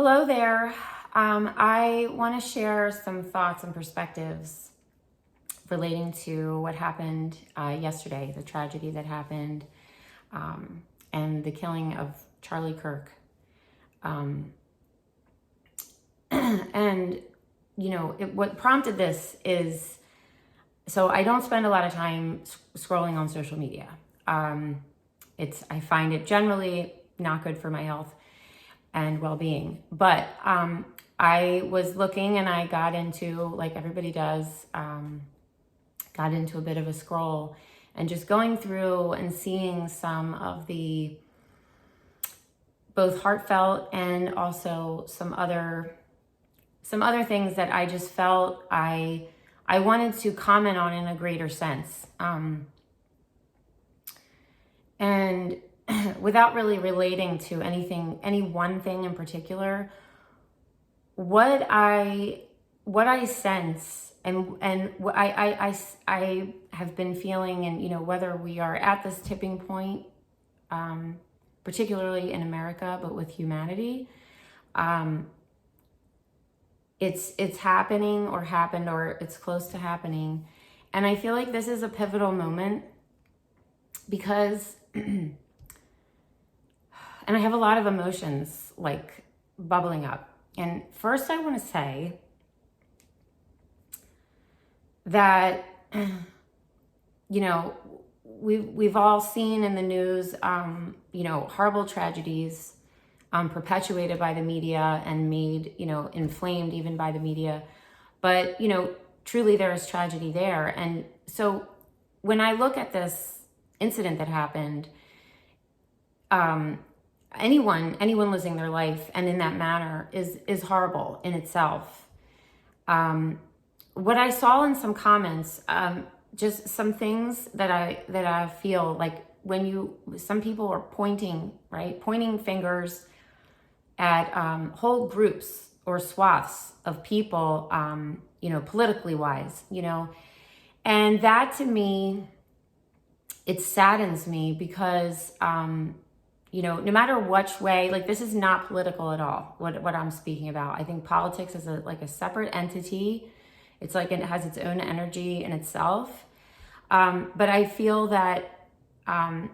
Hello there. I want to share some thoughts and perspectives relating to what happened yesterday, the tragedy that happened, and the killing of Charlie Kirk. And, what prompted this is, so I don't spend a lot of time scrolling on social media. I find it generally not good for my health and well-being. But I was looking and I got into, like everybody does, got into a bit of a scroll and just going through and seeing some of the both heartfelt and also some other things that I just felt I wanted to comment on in a greater sense. And without really relating to any one thing in particular, what I sense and what I have been feeling, and whether we are at this tipping point, particularly in America, but with humanity, it's happening or happened or it's close to happening, and I feel like this is a pivotal moment because. And I have a lot of emotions like bubbling up. And first I want to say that, we've all seen in the news, horrible tragedies perpetuated by the media and made, inflamed even by the media. But, truly there is tragedy there. And so when I look at this incident that happened, anyone losing their life and in that manner is horrible in itself. What I saw in some comments, just some things that I feel like some people are pointing fingers at whole groups or swaths of people, politically wise, and that to me, it saddens me because, no matter which way, like this is not political at all, what I'm speaking about. I think politics is a separate entity. It's like it has its own energy in itself. But I feel that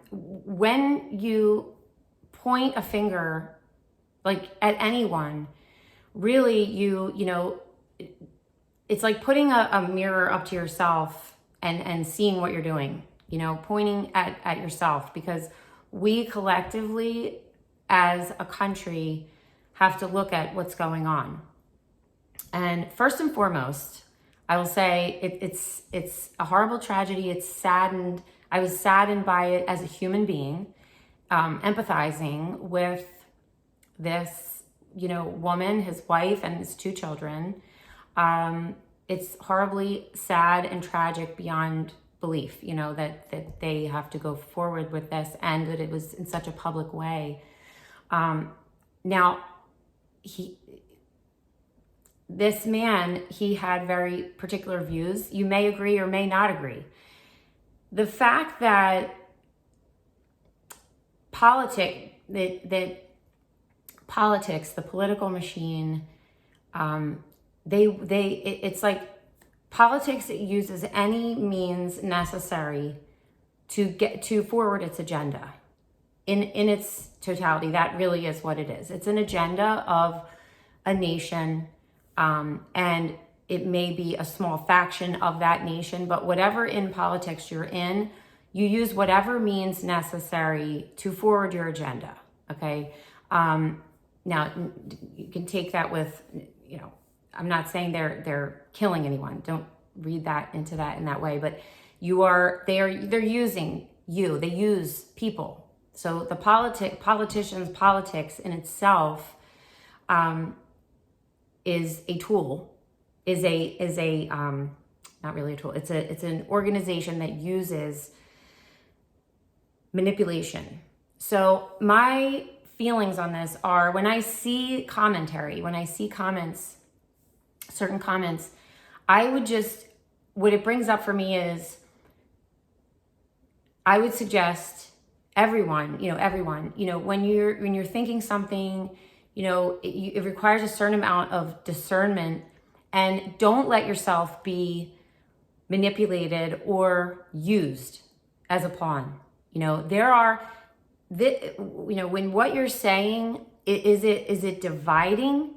when you point a finger like at anyone, really it's like putting a mirror up to yourself and seeing what you're doing, pointing at yourself, because we collectively as a country have to look at what's going on. And first and foremost, I will say it's a horrible tragedy. I was saddened by it as a human being, empathizing with this, woman, his wife, and his two children. It's horribly sad and tragic beyond belief, that they have to go forward with this and that it was in such a public way. Now, this man, he had very particular views. You may agree or may not agree. The fact that politics, the political machine, it's like politics uses any means necessary to get to forward its agenda in its totality. That really is what it is. It's an agenda of a nation, and it may be a small faction of that nation, but whatever in politics you're in, you use whatever means necessary to forward your agenda. Okay. Now you can take that with, I'm not saying they're killing anyone. Don't read that into that in that way, but they're using you. They use people. So the politics in itself is a tool, is a not really a tool. It's an organization that uses manipulation. So my feelings on this are, when I see commentary, when I see comments, certain comments, what it brings up for me is, I would suggest everyone, when you're thinking something, it requires a certain amount of discernment, and don't let yourself be manipulated or used as a pawn. When what you're saying, is it dividing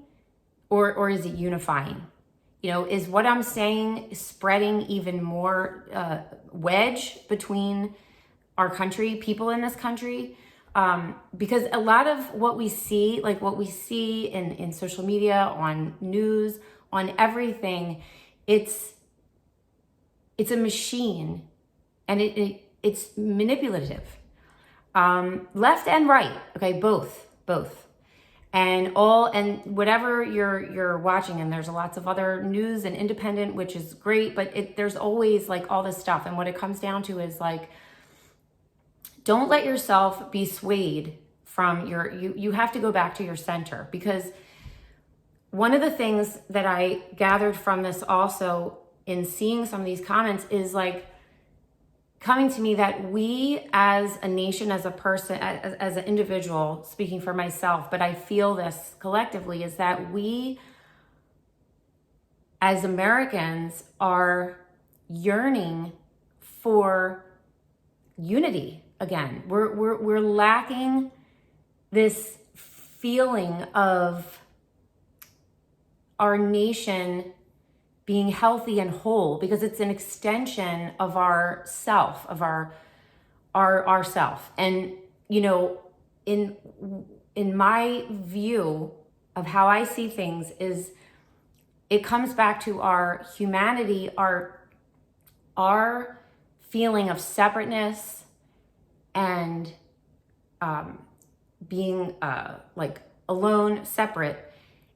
or is it unifying? Is what I'm saying spreading even more wedge between our country, people in this country? Because a lot of what we see, like what we see in social media, on news, on everything, it's a machine, and it's manipulative. Left and right, okay, both. And whatever you're watching, and there's lots of other news and independent, which is great, but there's always like all this stuff. And what it comes down to is like, don't let yourself be swayed from you have to go back to your center. Because one of the things that I gathered from this also in seeing some of these comments is like coming to me that we as a nation, as a person, as an individual, speaking for myself, but I feel this collectively, is that we as Americans are yearning for unity again. We're lacking this feeling of our nation being healthy and whole, because it's an extension of our self, of our self. And in my view of how I see things, is it comes back to our humanity, our feeling of separateness, and being like alone, separate,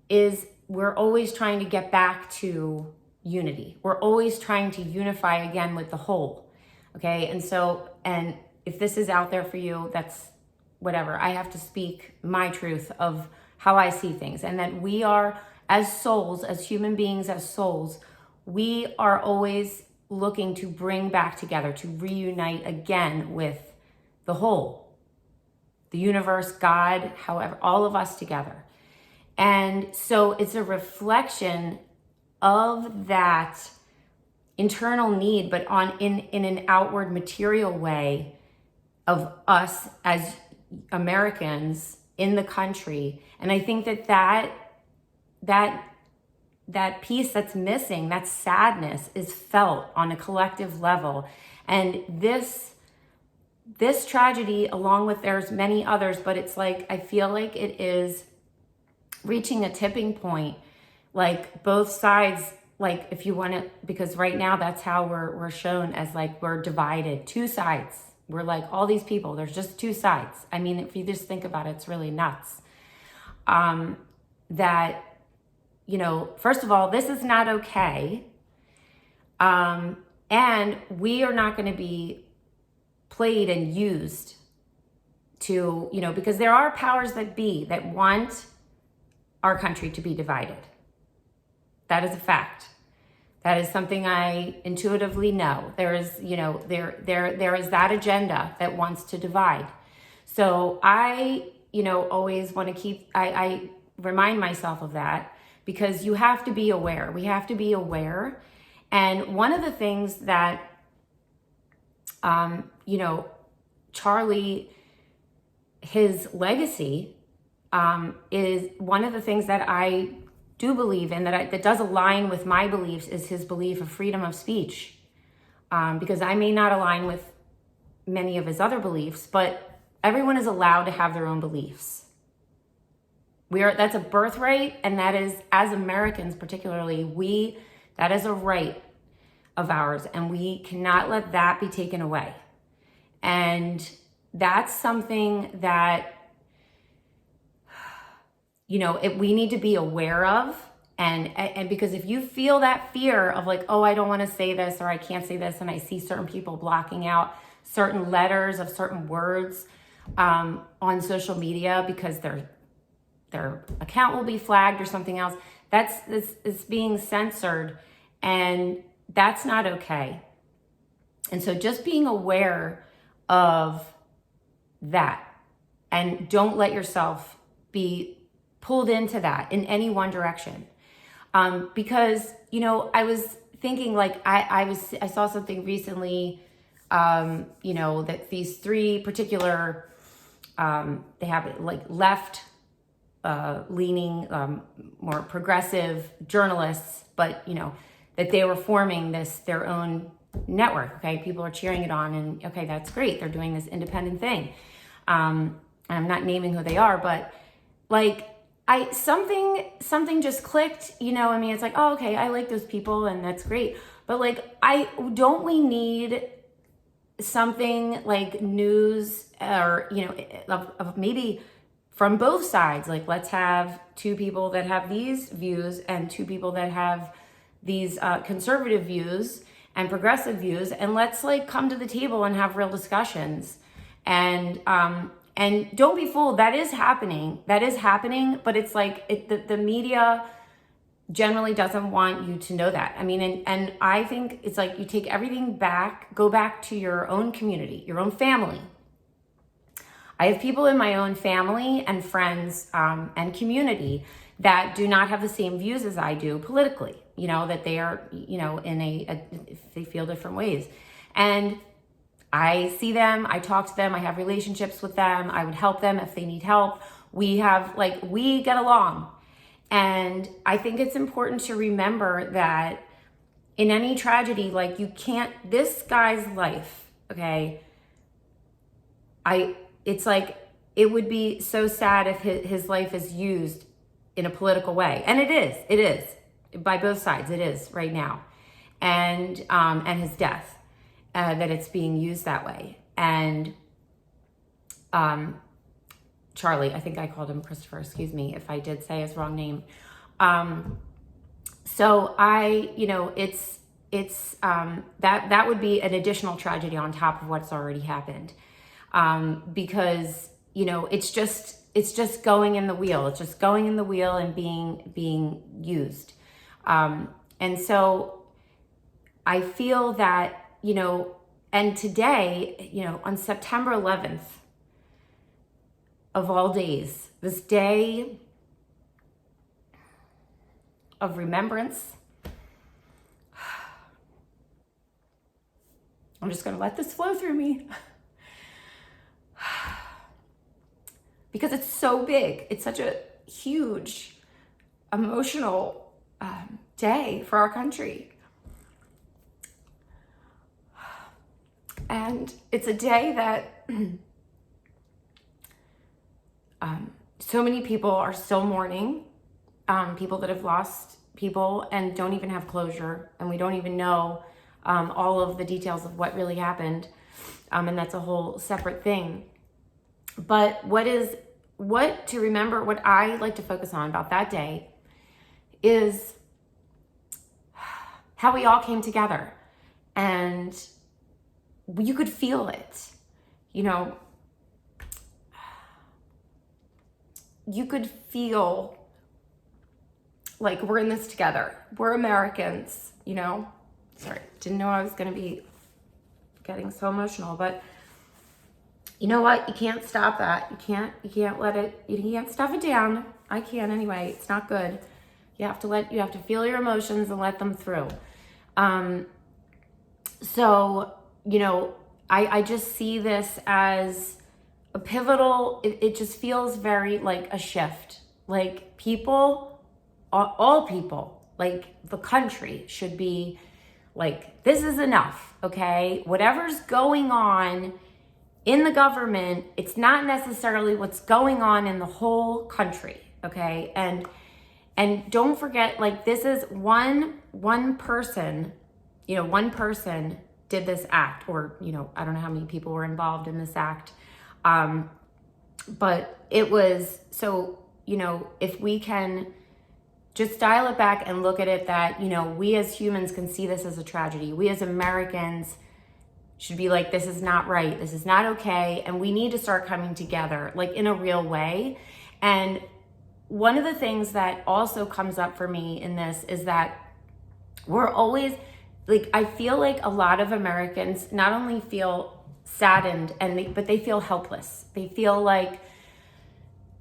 is we're always trying to get back to unity. We're always trying to unify again with the whole. Okay. And if this is out there for you, that's whatever. I have to speak my truth of how I see things. And that we are, as souls, as human beings, as souls, we are always looking to bring back together, to reunite again with the whole, the universe, God, however, all of us together. And so it's a reflection of that internal need, but in an outward material way, of us as Americans in the country. And I think that piece that's missing, that sadness, is felt on a collective level. And this tragedy, along with there's many others, but it's like, I feel like it is reaching a tipping point. Like both sides, like if you want to, because right now that's how we're shown, as like we're divided, two sides. We're like all these people, there's just two sides. I mean, if you just think about it, it's really nuts. That, first of all, this is not okay. And we are not going to be played and used to, because there are powers that be that want our country to be divided. That is a fact. That is something I intuitively know. There is, there is that agenda that wants to divide. So I, always want to keep, I remind myself of that, because you have to be aware. We have to be aware. And one of the things that, Charlie, his legacy, is one of the things that I do believe in, that does align with my beliefs, is his belief of freedom of speech. Because I may not align with many of his other beliefs, but everyone is allowed to have their own beliefs. That's a birthright, and that is, as Americans particularly, that is a right of ours, and we cannot let that be taken away. And that's something that we need to be aware of. And because if you feel that fear of like, oh, I don't want to say this, or I can't say this, and I see certain people blocking out certain letters of certain words on social media because their account will be flagged or something else, it's being censored, and that's not okay. And so just being aware of that, and don't let yourself be pulled into that in any one direction. Because, you know, I was thinking like, I saw something recently, you know, that these three particular, they have like left, leaning, more progressive journalists, but you know, that they were forming their own network. Okay. People are cheering it on, and okay, that's great. They're doing this independent thing. I'm not naming who they are, but like, something just clicked, you know. I mean, it's like, oh, okay, I like those people and that's great. But like, don't we need something like news, or, you know, of maybe from both sides? Like, let's have two people that have these views and two people that have these conservative views and progressive views, and let's like come to the table and have real discussions. And don't be fooled. That is happening. But it's like the media generally doesn't want you to know that. I mean, and I think it's like you take everything back, go back to your own community, your own family. I have people in my own family and friends and community that do not have the same views as I do politically, you know, that they are, you know, they feel different ways. And I see them, I talk to them, I have relationships with them, I would help them if they need help. We get along. And I think it's important to remember that in any tragedy, like this guy's life, okay, it's like, it would be so sad if his life is used in a political way. And it is, by both sides, it is right now. And his death. That it's being used that way. And Charlie, I think I called him Christopher, excuse me if I did say his wrong name. So you know, it's that would be an additional tragedy on top of what's already happened. Because, you know, it's just going in the wheel. It's just going in the wheel and being used. And so I feel that, you know, and today, you know, on September 11th, of all days, this day of remembrance, I'm just going to let this flow through me because it's so big. It's such a huge emotional day for our country. And it's a day that so many people are still mourning, people that have lost people and don't even have closure. And we don't even know all of the details of what really happened. And that's a whole separate thing. But what to remember, what I like to focus on about that day is how we all came together. And you could feel it, you know, you could feel like we're in this together. We're Americans, you know. Sorry, didn't know I was going to be getting so emotional, but you know what? You can't stop that. You can't let it, you can't stuff it down. I can anyway. It's not good. You have to feel your emotions and let them through. So, you know, I just see this as a pivotal, it just feels very like a shift. Like people, all people, like the country should be like, this is enough, okay? Whatever's going on in the government, it's not necessarily what's going on in the whole country, okay? And don't forget, like, this is one person, you know, one person did this act, or, you know, I don't know how many people were involved in this act. But it was, so, you know, if we can just dial it back and look at it that, you know, we as humans can see this as a tragedy. We as Americans should be like, this is not right. This is not okay. And we need to start coming together, like, in a real way. And one of the things that also comes up for me in this is that we're always, like, I feel like a lot of Americans not only feel saddened, but they feel helpless. They feel like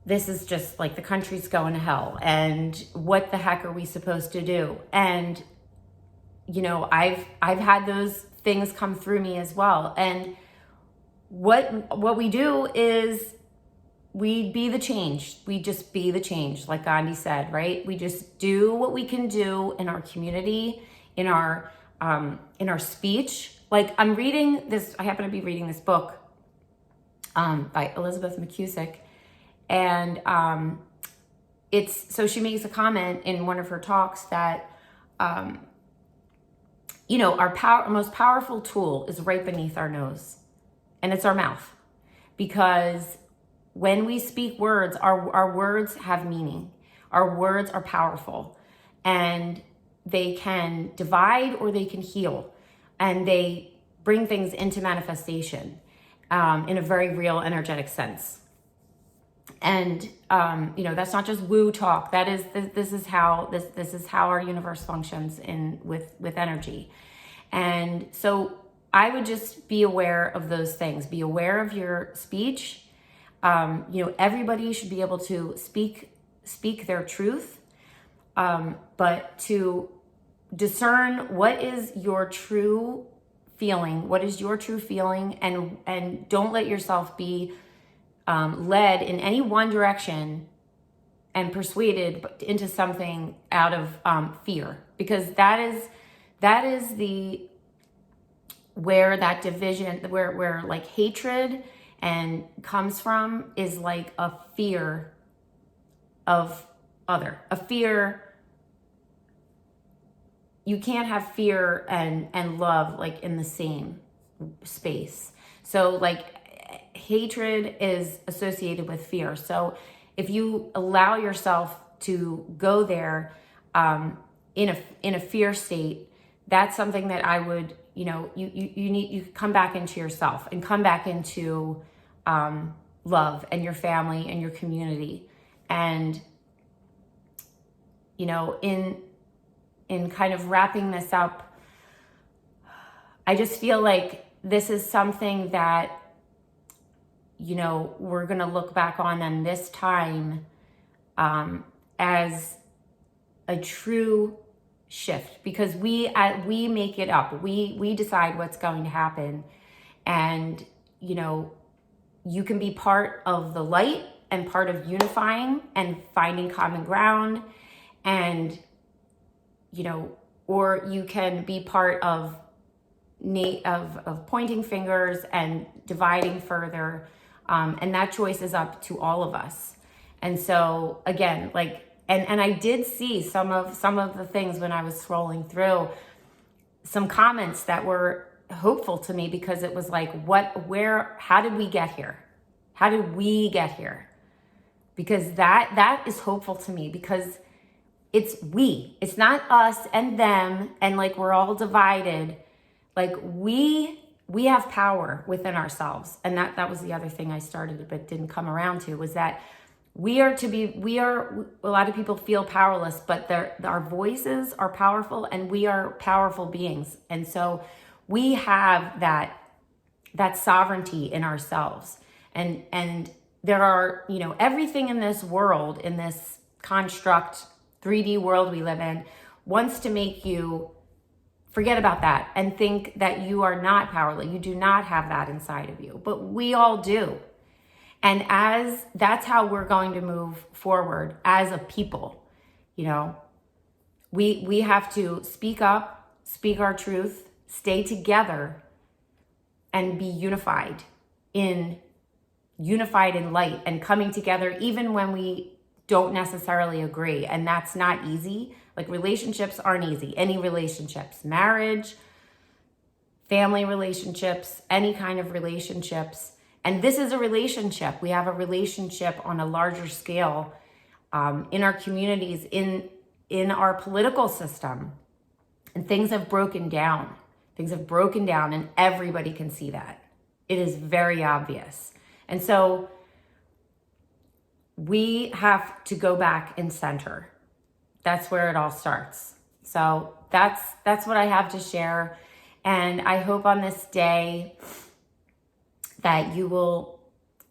this is just like the country's going to hell, and what the heck are we supposed to do? And I've had those things come through me as well. And what we do is we be the change. We just be the change, like Gandhi said, right? We just do what we can do in our community, in our speech. Like I'm reading this, I happen to be reading this book by Elizabeth McCusick, and so she makes a comment in one of her talks that our most powerful tool is right beneath our nose, and it's our mouth. Because when we speak words, our words have meaning. Our words are powerful, and they can divide or they can heal, and they bring things into manifestation in a very real, energetic sense. And that's not just woo talk. That is this is how our universe functions with energy. And so I would just be aware of those things. Be aware of your speech. Everybody should be able to speak their truth, but to discern what is your true feeling, and don't let yourself be led in any one direction and persuaded into something out of fear, because that is where that division, where like hatred and comes from, is like a fear of a fear. You can't have fear and love like in the same space. So like hatred is associated with fear. So if you allow yourself to go there in a fear state, that's something that I would, you come back into yourself and come back into love and your family and your community. And in kind of wrapping this up, I just feel like this is something that we're going to look back on this time as a true shift, because we make it up. We decide what's going to happen. And you can be part of the light and part of unifying and finding common ground, and or you can be part of pointing fingers and dividing further. And that choice is up to all of us. And so again, and I did see some of the things when I was scrolling through, some comments that were hopeful to me, because it was like, how did we get here? How did we get here? Because that is hopeful to me, because it's not us and them, and like we're all divided. Like we have power within ourselves. And that was the other thing I started but didn't come around to, was that a lot of people feel powerless, but our voices are powerful, and we are powerful beings. And so we have that sovereignty in ourselves. And there are, everything in this world, in this construct, 3D world we live in, wants to make you forget about that and think that you are not powerful. You do not have that inside of you, but we all do. And that's how we're going to move forward as a people. We have to speak up, speak our truth, stay together, and be unified in light, and coming together even when we don't necessarily agree. And that's not easy. Like relationships aren't easy. Any relationships, marriage, family relationships, any kind of relationships. And this is a relationship. We have a relationship on a larger scale in our communities, in our political system. And things have broken down. And everybody can see that. It is very obvious. And so we have to go back and center. That's where it all starts. So that's what I have to share. And I hope on this day that you will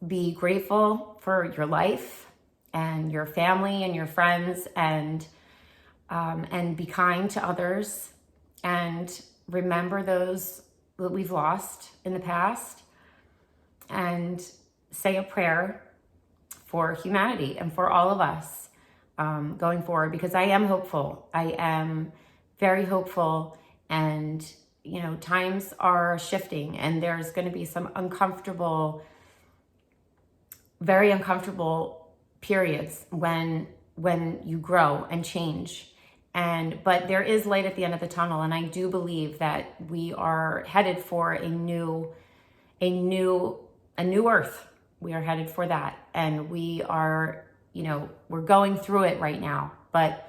be grateful for your life, and your family and your friends, and be kind to others, and remember those that we've lost in the past, and say a prayer for humanity and for all of us going forward, because I am hopeful. I am very hopeful, and times are shifting, and there's going to be some very uncomfortable periods when you grow and change. But there is light at the end of the tunnel, and I do believe that we are headed for a new earth. We are headed for that, and we are, we're going through it right now. But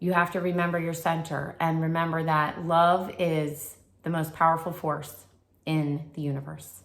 you have to remember your center, and remember that love is the most powerful force in the universe.